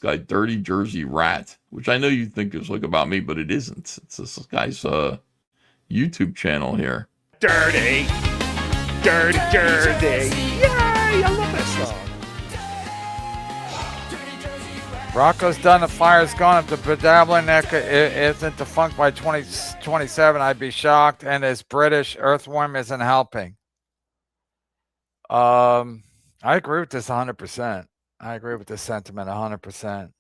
guy Dirty Jersey Rat, which I know you think is like about me, but it isn't. It's this guy's YouTube channel here. Dirty Jersey. Yay! I love that song. Rocco's done. The fire's gone. If the bedabbling neck isn't defunct by 2027, I'd be shocked. And this British earthworm isn't helping. I agree with this 100%. I agree with this sentiment 100%.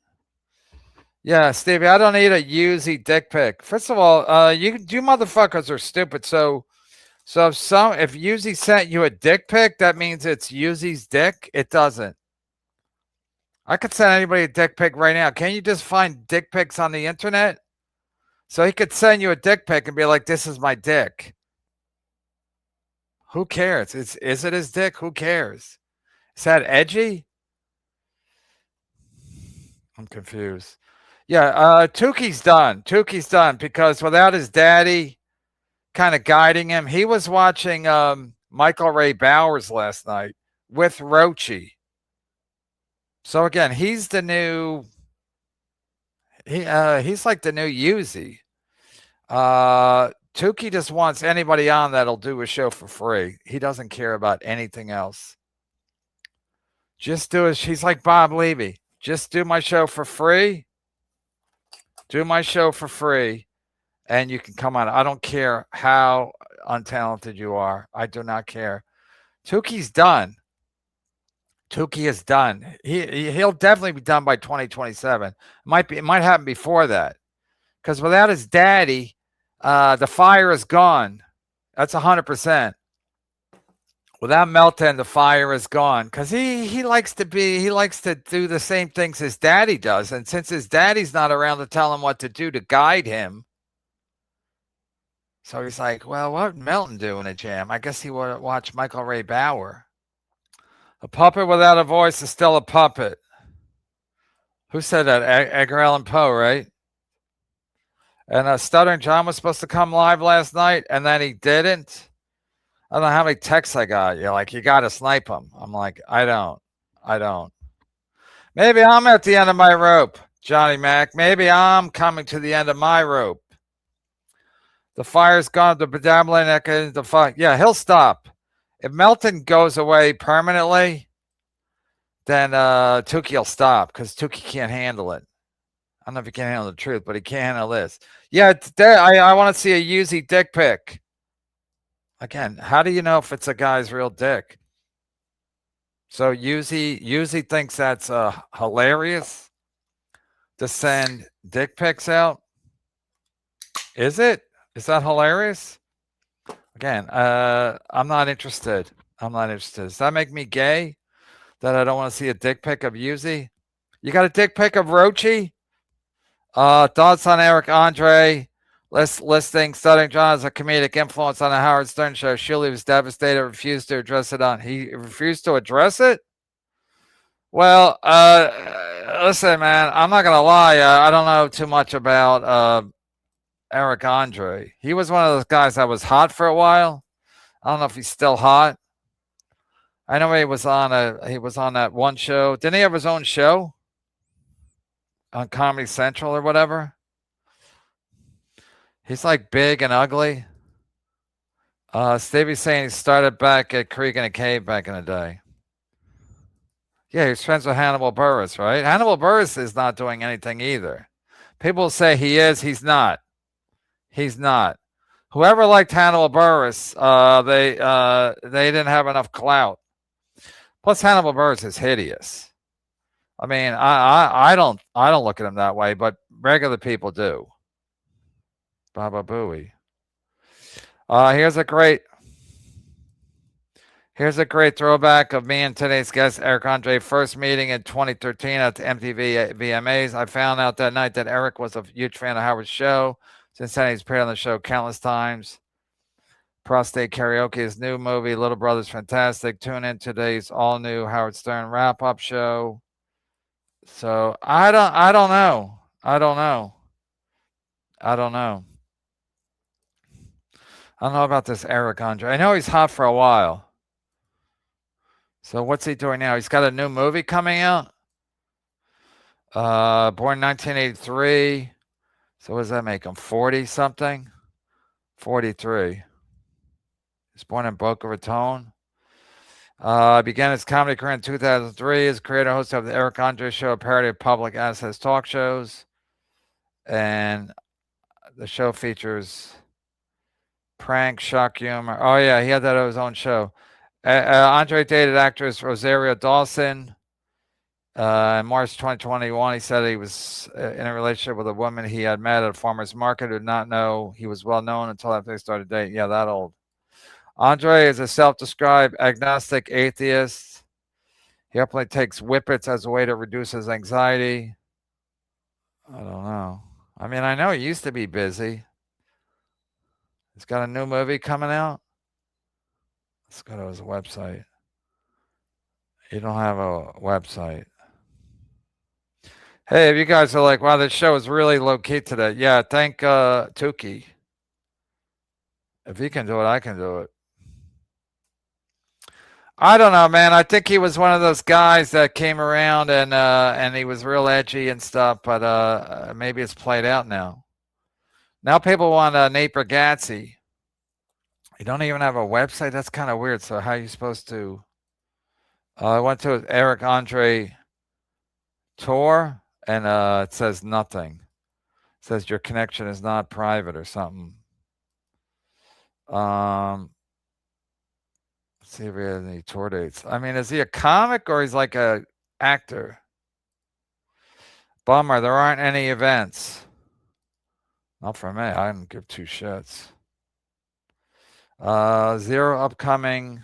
Yeah, Stevie, I don't need a Uzi dick pic. First of all, you motherfuckers are stupid. So if Uzi sent you a dick pic, that means it's Uzi's dick. It doesn't. I could send anybody a dick pic right now. Can't you just find dick pics on the internet? So he could send you a dick pic and be like, "This is my dick." Who cares? Is it his dick? Who cares? Is that edgy? I'm confused. Yeah, Tuki's done. Tuki's done because without his daddy kind of guiding him, he was watching Michael Ray Bowers last night with Rochi. So again, he's the new. He's like the new Uzi. Tuki just wants anybody on that'll do a show for free. He doesn't care about anything else. Just do it. He's like Bob Levy. Just do my show for free. Do my show for free, and you can come on. I don't care how untalented you are. I do not care. Tuki's done. Tuki is done. He'll definitely be done by 2027. It might happen before that, because without his daddy, the fire is gone. That's 100%. Without Melton, the fire is gone, because he likes to do the same things his daddy does, and since his daddy's not around to tell him what to do to guide him, so he's like, well, what would Melton do in a jam? I guess he would watch Michael Ray Bauer. A puppet without a voice is still a puppet. Who said that? Edgar Allan Poe, right? And Stuttering John was supposed to come live last night, and then he didn't. I don't know how many texts I got. You're like, you got to snipe him. I'm like, I don't. Maybe I'm at the end of my rope, Johnny Mac. Maybe I'm coming to the end of my rope. The fire's gone. The bedabbling neck is the fire. Yeah, he'll stop. If Melton goes away permanently, then Tuki will stop, because Tuki can't handle it. I don't know if he can handle the truth, but he can't handle this. Yeah, I want to see a Uzi dick pic. Again, how do you know if it's a guy's real dick? So Uzi thinks that's hilarious to send dick pics out. Is it? Is that hilarious? Again, I'm not interested. Does that make me gay? That I don't want to see a dick pic of Uzi? You got a dick pic of Rochi? Thoughts on Eric Andre? Listing Stuttering John as a comedic influence on the Howard Stern show. Shirley was devastated, refused to address it He refused to address it? Well, listen, man, I'm not going to lie. I don't know too much about Eric Andre. He was one of those guys that was hot for a while. I don't know if he's still hot. I know he was on that one show. Didn't he have his own show on Comedy Central or whatever? He's like big and ugly. Stevie's saying he started back at Creek in a Cave back in the day. Yeah, he's friends with Hannibal Buress, right? Hannibal Buress is not doing anything either. People say he is. He's not. He's not. Whoever liked Hannibal Buress, they didn't have enough clout. Plus, Hannibal Buress is hideous. I mean, I don't look at him that way, but regular people do. Baba Booey. Here's a great throwback of me and today's guest, Eric Andre, first meeting in 2013 at the MTV VMAs. I found out that night that Eric was a huge fan of Howard's show. Since then, he's appeared on the show countless times. Prostate Karaoke, his new movie, Little Brother's fantastic. Tune in today's all-new Howard Stern wrap-up show. So I don't know. I don't know about this Eric Andre. I know he's hot for a while. So what's he doing now? He's got a new movie coming out. Born 1983. So what does that make him? 40 something? 43. He's born in Boca Raton. Began his comedy career in 2003 as creator host of the Eric Andre Show, a parody of public access talk shows. And the show features prank, shock humor. Oh, yeah, he had that on his own show. Andre dated actress Rosario Dawson. In March 2021, he said he was in a relationship with a woman he had met at a farmer's market who did not know he was well known until after they started dating. Yeah, that old. Andre is a self-described agnostic atheist. He openly takes whippets as a way to reduce his anxiety. I don't know. I mean, I know he used to be busy. He's got a new movie coming out. Let's go to his website. You don't have a website. Hey, if you guys are like, wow, this show is really low-key today. Yeah, thank Tuki. If he can do it, I can do it. I don't know, man. I think he was one of those guys that came around and he was real edgy and stuff, but maybe it's played out now. Now people want Nate Bargatze. You don't even have a website? That's kind of weird. So how are you supposed to... I went to Eric Andre tour, and it says nothing. It says your connection is not private or something. Let's see if he has any tour dates. I mean, is he a comic or he's like a actor? Bummer, there aren't any events. Not for me. I didn't give two shits. 0 upcoming...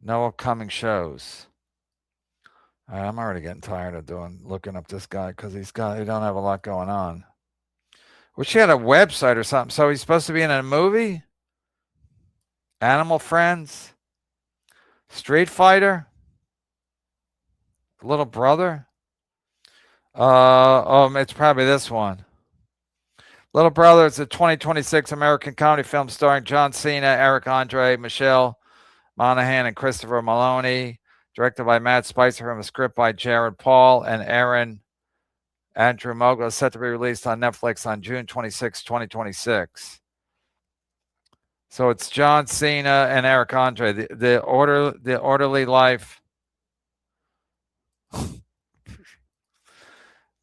No upcoming shows. I'm already getting tired of looking up this guy because he don't have a lot going on. Wish he had a website or something. So he's supposed to be in a movie? Animal Friends? Street Fighter? Little Brother? It's probably this one. Little Brother is a 2026 American comedy film starring John Cena, Eric Andre, Michelle Monaghan, and Christopher Maloney, directed by Matt Spicer from a script by Jared Paul and Andrew Mogo, set to be released on Netflix on June 26, 2026. So it's John Cena and Eric Andre. The orderly life.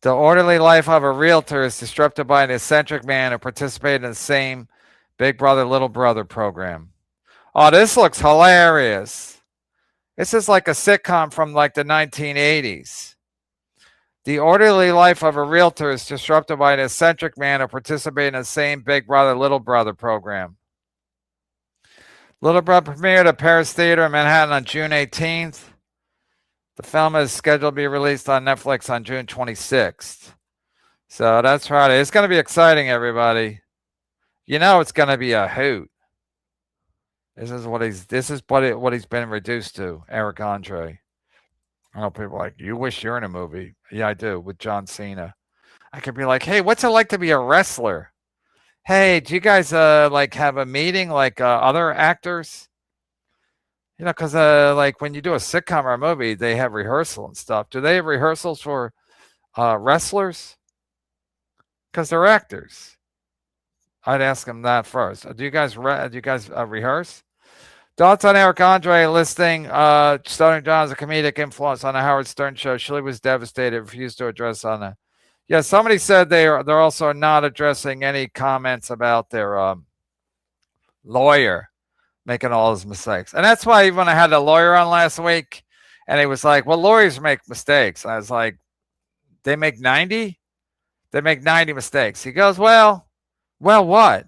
The orderly life of a realtor is disrupted by an eccentric man who participated in the same Big Brother, Little Brother program. Oh, this looks hilarious. This is like a sitcom from like the 1980s. The orderly life of a realtor is disrupted by an eccentric man who participated in the same Big Brother, Little Brother program. Little Brother premiered at Paris Theater in Manhattan on June 18th. The film is scheduled to be released on Netflix on June 26th. So that's Friday. It's going to be exciting, everybody. You know it's going to be a hoot. This is what he's been reduced to, Eric Andre. I know people are like, you wish you're in a movie. Yeah, I do, with John Cena. I could be like, hey, what's it like to be a wrestler? Hey, do you guys like have a meeting like other actors? You know, because like when you do a sitcom or a movie, they have rehearsal and stuff. Do they have rehearsals for wrestlers? Because they're actors. I'd ask them that first. Do you guys rehearse? Thoughts on Eric Andre listing Stone John as a comedic influence on the Howard Stern show. Shirley was devastated, refused to address on the... Yeah, somebody said they're also not addressing any comments about their lawyer making all his mistakes. And that's why even I had a lawyer on last week, and he was like, well, lawyers make mistakes. And I was like, they make 90? They make 90 mistakes. He goes, well, what?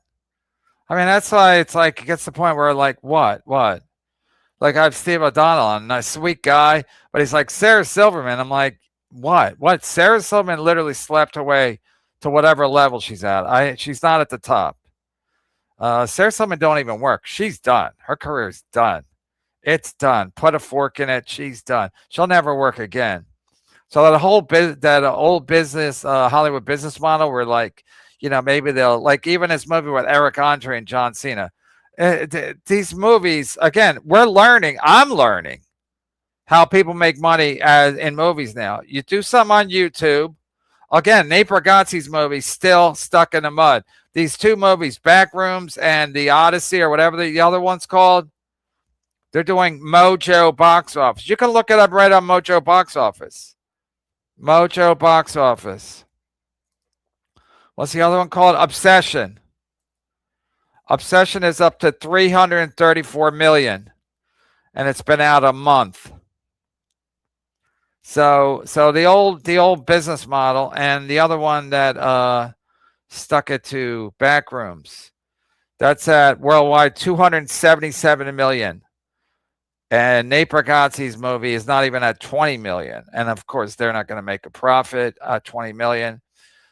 I mean, that's why it's like, it gets to the point where like, what? Like I have Steve O'Donnell on, a nice, sweet guy, but he's like, Sarah Silverman. I'm like, what? Sarah Silverman literally slept away to whatever level she's at. She's not at the top. Sarah Silverman don't even work. She's done. Her career's done. It's done. Put a fork in it. She's done. She'll never work again. So that old business, Hollywood business model where like, you know, maybe they'll like even this movie with Eric Andre and John Cena. These movies, again, we're learning. I'm learning how people make money in movies now. You do something on YouTube. Again, Nate Bargatze's movie still stuck in the mud. These two movies, Backrooms and The Odyssey, or whatever the other one's called, they're doing Mojo Box Office. You can look it up right on Mojo Box Office. Mojo Box Office. What's the other one called? Obsession. Obsession is up to 334 million, and it's been out a month. So the old business model, and the other one that stuck it to Backrooms, that's at worldwide 277 million. And Nate Bargatze's movie is not even at 20 million. And of course, they're not going to make a profit at 20 million.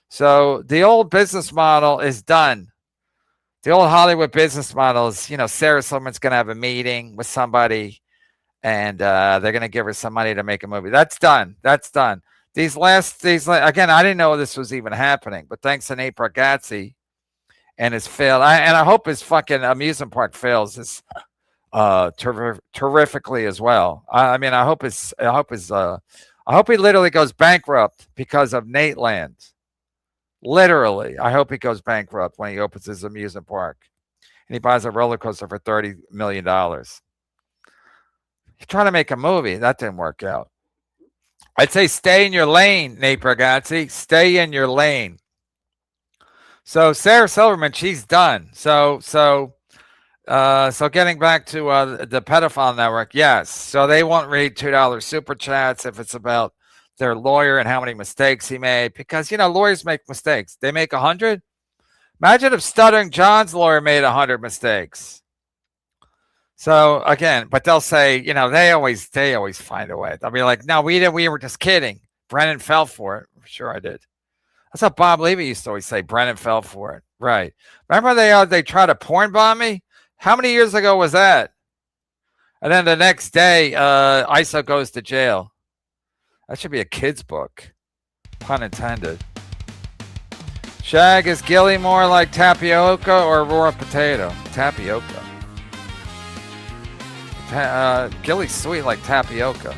So the old business model is done. The old Hollywood business model is, you know, Sarah Silverman's going to have a meeting with somebody, and they're going to give her some money to make a movie. That's done. That's done. These again, I didn't know this was even happening, but thanks to Nate Bargatze and his fail, and I hope his fucking amusement park fails this terrifically as well. I mean, I hope he literally goes bankrupt because of Nate Land. Literally, I hope he goes bankrupt when he opens his amusement park and he buys a roller coaster for $30 million. He's trying to make a movie. That didn't work out. I'd say stay in your lane, Nate Bargatze. Stay in your lane. So Sarah Silverman, she's done. So getting back to the pedophile network, yes. So they won't read $2 super chats if it's about their lawyer and how many mistakes he made, because, you know, lawyers make mistakes. They make 100. Imagine if Stuttering John's lawyer made 100 mistakes. So again, but they'll say, you know, they always find a way. They'll be like, no, we didn't. We were just kidding. Brennan fell for it. Sure, I did. That's what Bob Levy used to always say. Brennan fell for it. Right. Remember they tried to porn bomb me? How many years ago was that? And then the next day, ISO goes to jail. That should be a kid's book. Pun intended. Shag, is Gilly more like tapioca or raw potato? Tapioca. Gilly's sweet like tapioca.